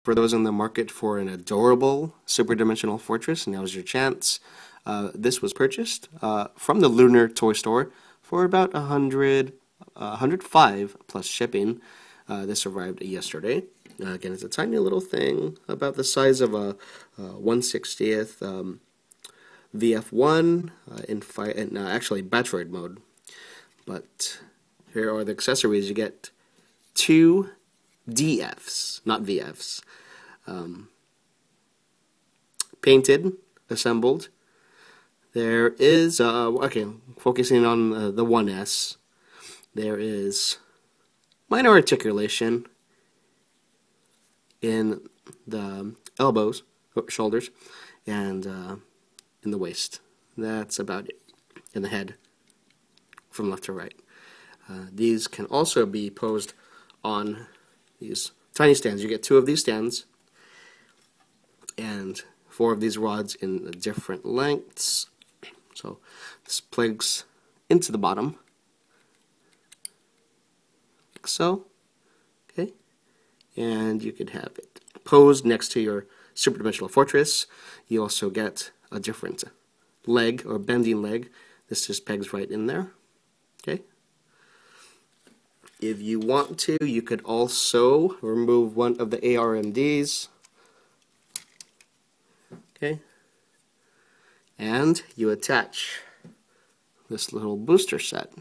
For those in the market for an adorable super dimensional fortress, now's your chance. This was purchased from the Lunar Toy Store for about 105 plus shipping. This arrived yesterday. Again, it's a tiny little thing about the size of a 1/60th VF1 in actually Batroid mode. But here are the accessories. You get two DFs, not VFs, painted, assembled. There is, okay, focusing on the 1S, there is minor articulation in the elbows, shoulders, and in the waist. That's about it. In the head, from left to right. These can also be posed on these tiny stands. You get 2 of these stands and 4 of these rods in different lengths. So this plugs into the bottom, like so. Okay, and you could have it posed next to your super dimensional fortress. You also get a different leg or bending leg. This just pegs right in there. Okay. If you want to, you could also remove one of the ARMDs. Okay. And you attach this little booster set.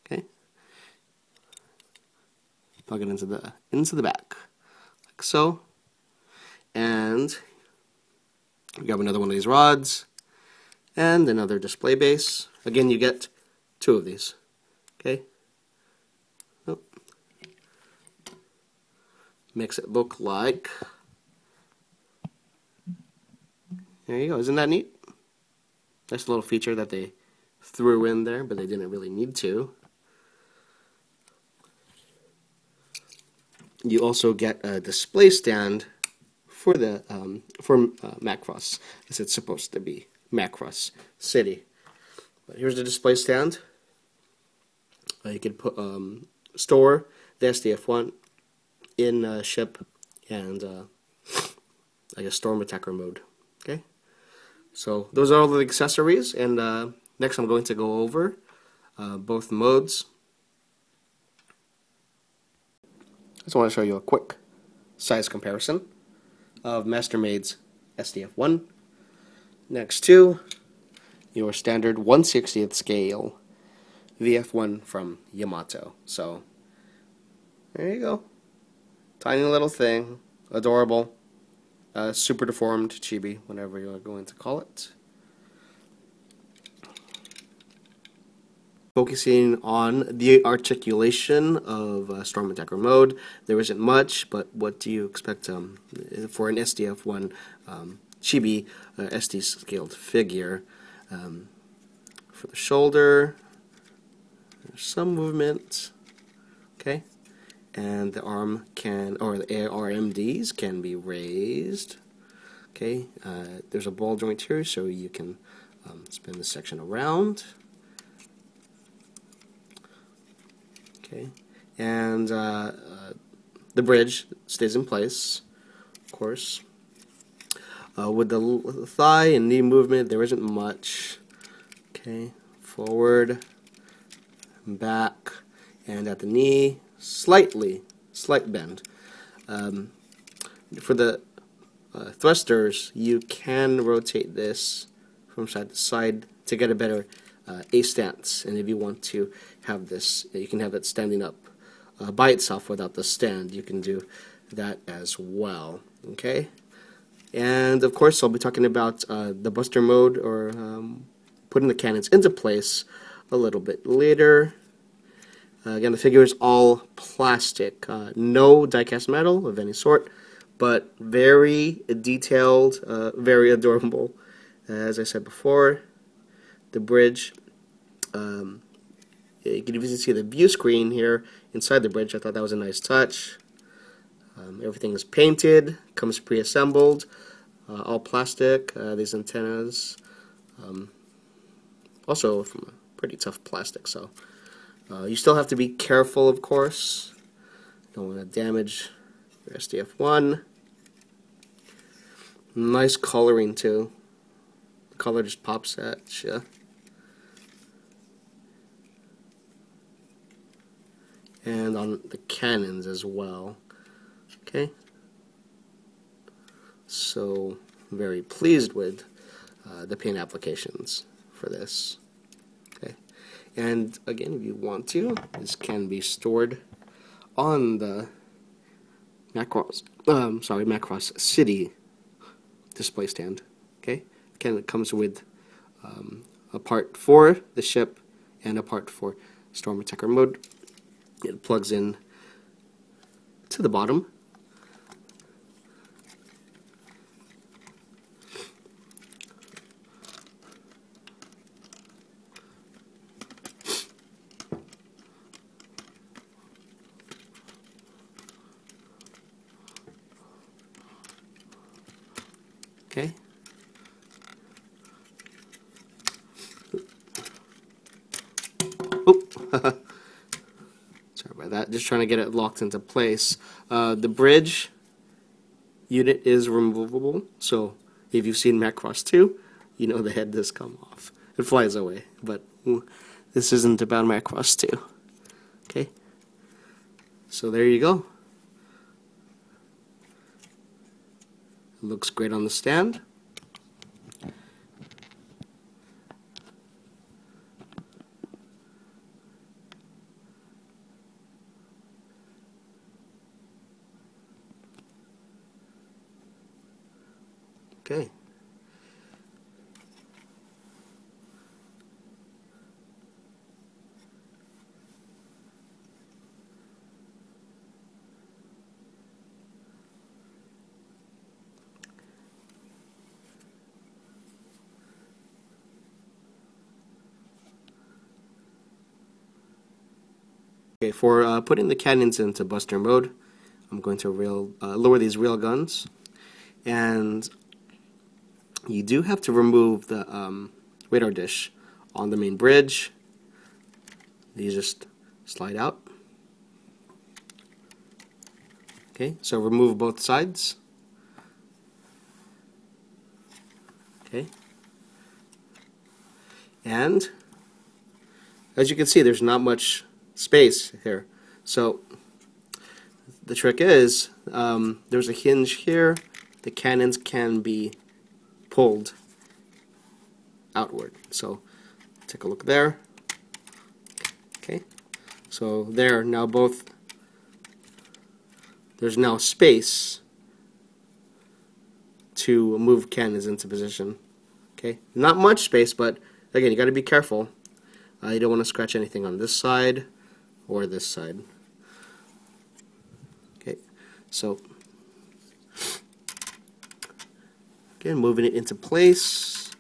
Okay. Plug it into the back, like so. And grab another one of these rods and another display base. Again, you get 2 of these. Okay. Makes it look like, there you go. Isn't that neat? Nice little feature that they threw in there, but they didn't really need to. You also get a display stand for the Macross, as it's supposed to be Macross City. But here's the display stand. You could put store the SDF-1 in ship and I guess storm attacker mode. Okay, so those are all the accessories, and next I'm going to go over both modes. I just want to show you a quick size comparison of MasterMade's SDF-1 next to your standard 1/60th scale VF1 from Yamato. So there you go. Tiny little thing, adorable, super deformed chibi, whatever you're going to call it. Focusing on the articulation of Storm Attacker mode, there isn't much, but what do you expect for an SDF-1 chibi SD scaled figure? For the shoulder, there's some movement, okay? And the arm can, or the ARMDs can be raised. Okay, there's a ball joint here, so you can spin this section around. Okay, and the bridge stays in place, of course. With the thigh and knee movement, there isn't much. Okay, forward, back, and at the knee, slight bend. For the thrusters, you can rotate this from side to side to get a better A stance, and if you want to have this, you can have it standing up by itself without the stand. You can do that as well. Okay, and of course I'll be talking about the buster mode, or putting the cannons into place, a little bit later. Again, the figure is all plastic, no die-cast metal of any sort, but very detailed, very adorable. As I said before, the bridge, you can even see the view screen here inside the bridge. I thought that was a nice touch. Everything is painted, comes pre-assembled, all plastic. These antennas, also from a pretty tough plastic, so you still have to be careful, of course. Don't want to damage your SDF-1. Nice coloring too. The color just pops at you. And on the cannons as well. Okay. So very pleased with the paint applications for this. Okay. And again, if you want to, this can be stored on the Macross, Macross City display stand. Okay. Again, it comes with a part for the ship and a part for storm attacker mode. It plugs in to the bottom. Okay. Oop. Sorry about that. Just trying to get it locked into place. The bridge unit is removable, so if you've seen Macross 2, you know the head does come off. It flies away, but this isn't about Macross 2. Okay. So there you go. It looks great on the stand. Okay. Okay, for putting the cannons into buster mode, I'm going to lower these rail guns, and you do have to remove the radar dish on the main bridge. These just slide out. Okay, so remove both sides. Okay, and as you can see, there's not much space here. So the trick is there's a hinge here. The cannons can be pulled outward. So take a look there. Okay, so there now there's now space to move cannons into position. Okay, not much space, but again, you got to be careful. You don't want to scratch anything on this side or this side. Okay, so again, moving it into place.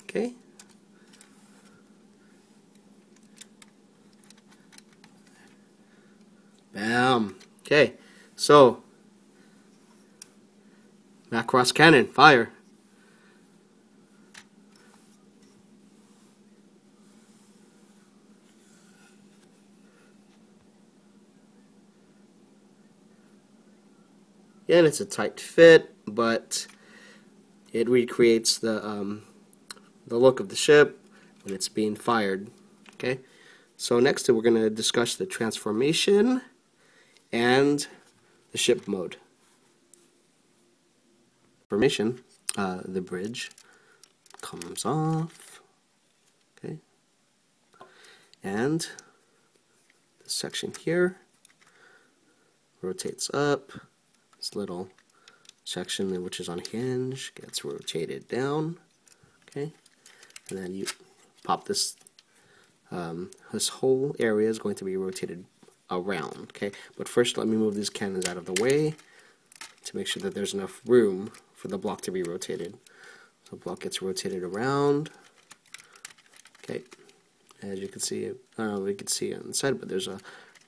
Okay. Bam. Okay, so Macross cannon, fire. Again, it's a tight fit, but it recreates the look of the ship when it's being fired. Okay, so next we're going to discuss the transformation and the ship mode. Transformation, the bridge comes off. Okay, and this section here rotates up. This little section which is on a hinge gets rotated down. Okay, and then you pop this. This whole area is going to be rotated around. Okay, but first let me move these cannons out of the way to make sure that there's enough room for the block to be rotated. So the block gets rotated around. Okay, as you can see, I don't know if you can see on the side, but there's a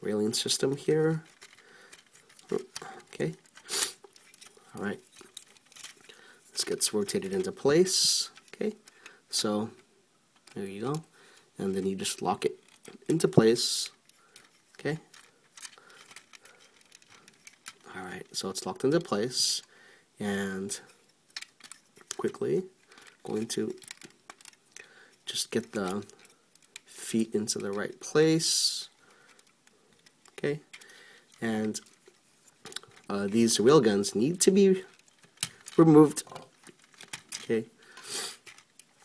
railing system here. Okay. Alright, this gets rotated into place. Okay, so there you go, and then you just lock it into place. Okay, alright, so it's locked into place, and quickly. Going to just get the feet into the right place. Okay, and these rail guns need to be removed. Okay,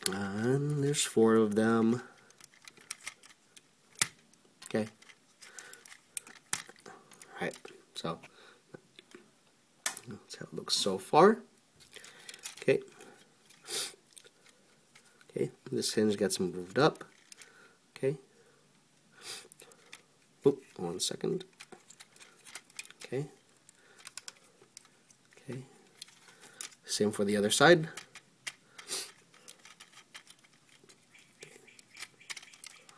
and there's 4 of them. Okay, alright, so that's how it looks so far. Okay, okay, this hinge gets moved up. Okay, oop, 1 second. Okay, okay, same for the other side.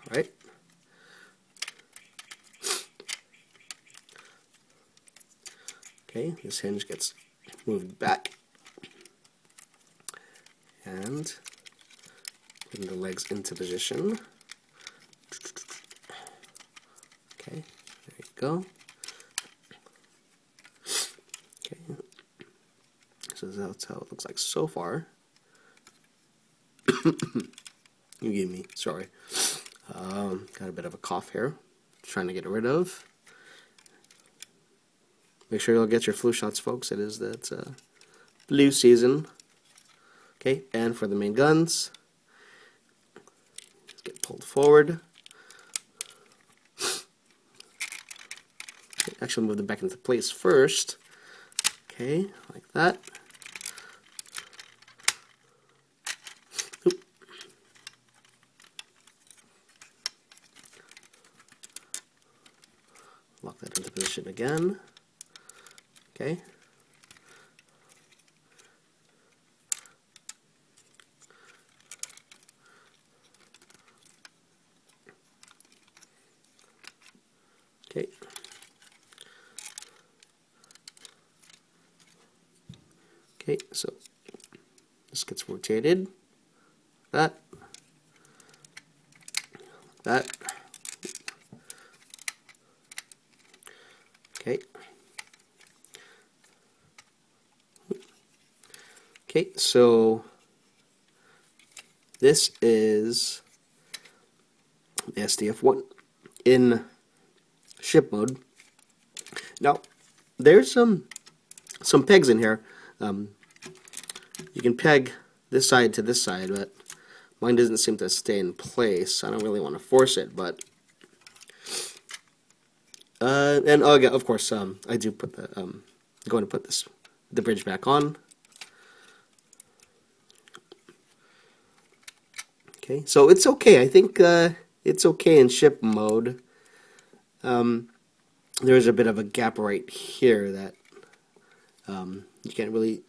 Alright. Okay, this hinge gets moved back. And putting the legs into position. Okay, there you go. Okay, so that's how it looks like so far. You gave me, sorry. Got a bit of a cough here. Trying to get rid of. Make sure you'll get your flu shots, folks. It is that flu season. Okay, and for the main guns, let's get pulled forward. Okay, actually move them back into place first. Okay, like that. Oop. Lock that into position again. Okay. Okay. Okay, so this gets rotated. That. That. Okay. Okay, so this is the SDF-1 in ship mode. Now, there's some pegs in here. You can peg this side to this side, but mine doesn't seem to stay in place. I don't really want to force it, but and oh yeah, of course, I do put the going to put the bridge back on. Okay, so it's okay. I think it's okay in ship mode. There's a bit of a gap right here that you can't really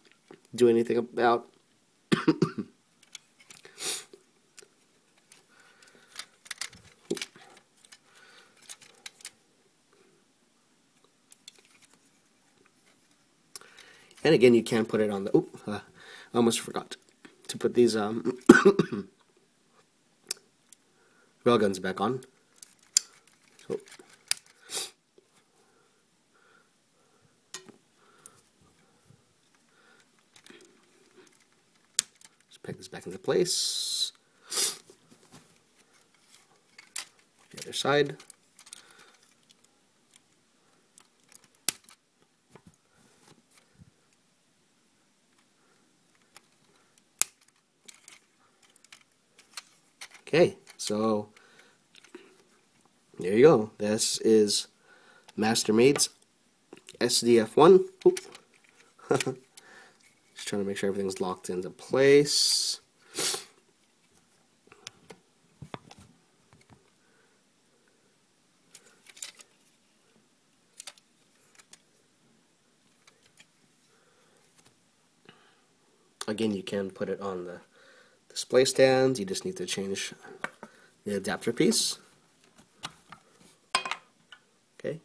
do anything about. And again, you can put it on the. I almost forgot to put these railguns back on. So, just peg this back into place. The other side. Okay, so there you go. This is Mastermade's SDF-1. Just trying to make sure everything's locked into place. Again, you can put it on the display stand. You just need to change the adapter piece. Okay.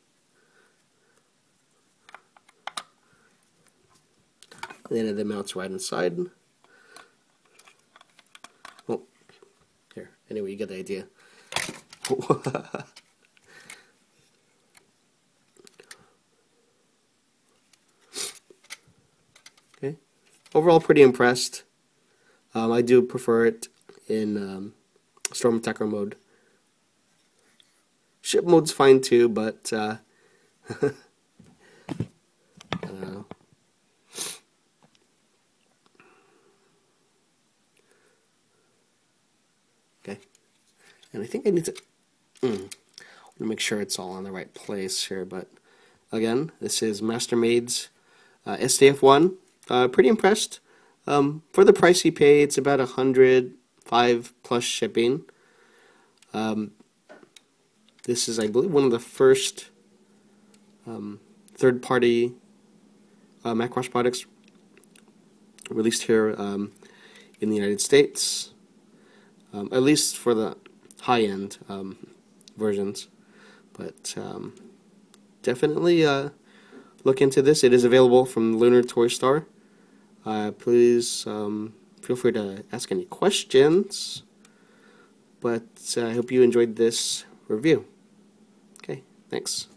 And then it mounts right inside. Oh, here. Anyway, you get the idea. Okay. Overall, pretty impressed. I do prefer it in storm attacker mode. Ship mode's fine too, but I don't know. Okay, and I think I need to make sure it's all in the right place here. But again, this is MasterMade's SDF-1. Pretty impressed. For the price you pay, it's about $105 plus shipping. This is, I believe, one of the first third-party Macross products released here in the United States, at least for the high-end versions. But definitely look into this. It is available from Lunar Toy Store. Please feel free to ask any questions. But I hope you enjoyed this review. Okay, thanks.